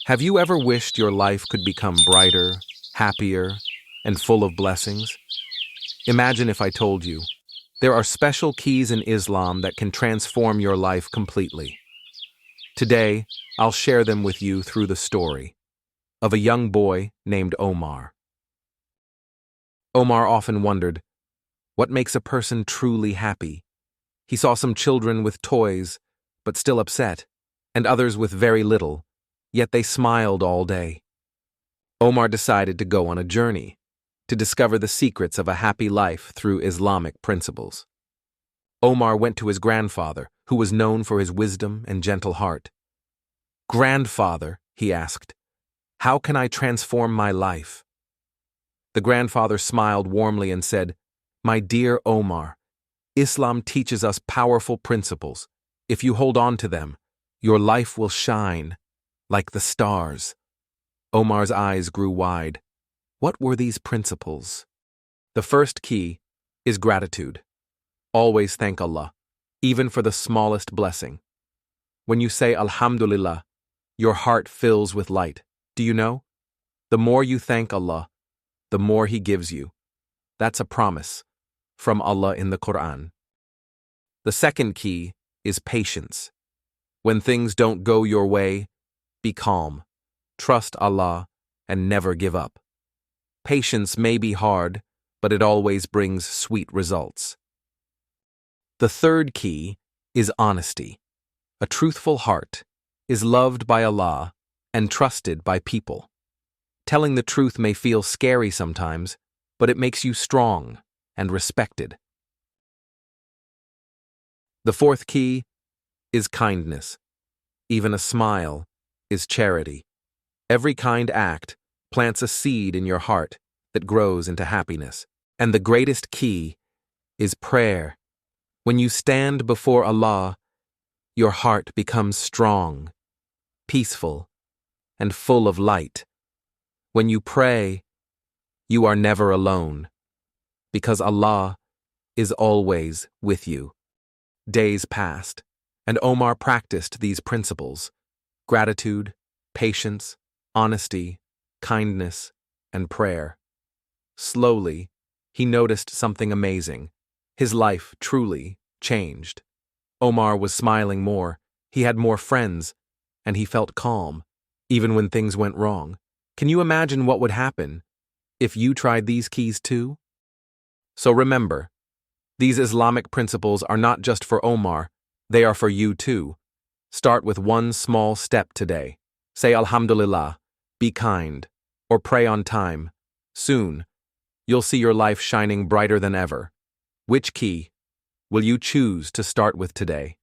Have you ever wished your life could become brighter, happier, and full of blessings? Imagine if I told you, there are special keys in Islam that can transform your life completely. Today, I'll share them with you through the story of a young boy named Omar. Omar often wondered, what makes a person truly happy? He saw some children with toys, but still upset, and others with very little, yet they smiled all day. Omar decided to go on a journey to discover the secrets of a happy life through Islamic principles. Omar went to his grandfather, who was known for his wisdom and gentle heart. "Grandfather," he asked, "how can I transform my life?" The grandfather smiled warmly and said, "My dear Omar, Islam teaches us powerful principles. If you hold on to them, your life will shine like the stars." Omar's eyes grew wide. What were these principles? The first key is gratitude. Always thank Allah, even for the smallest blessing. When you say Alhamdulillah, your heart fills with light. Do you know? The more you thank Allah, the more He gives you. That's a promise from Allah in the Quran. The second key is patience. When things don't go your way, be calm. Trust Allah and never give up. Patience may be hard, but it always brings sweet results. The third key is honesty. A truthful heart is loved by Allah and trusted by people. Telling the truth may feel scary sometimes, but it makes you strong and respected. The fourth key is kindness. Even a smile is charity. Every kind act plants a seed in your heart that grows into happiness. And the greatest key is prayer. When you stand before Allah, your heart becomes strong, peaceful, and full of light. When you pray, you are never alone, because Allah is always with you. Days passed, and Omar practiced these principles: gratitude, patience, honesty, kindness, and prayer. Slowly, he noticed something amazing. His life truly changed. Omar was smiling more, he had more friends, and he felt calm, even when things went wrong. Can you imagine what would happen if you tried these keys too? So remember, these Islamic principles are not just for Omar, they are for you too. Start with one small step today. Say Alhamdulillah, be kind, or pray on time. Soon, you'll see your life shining brighter than ever. Which key will you choose to start with today?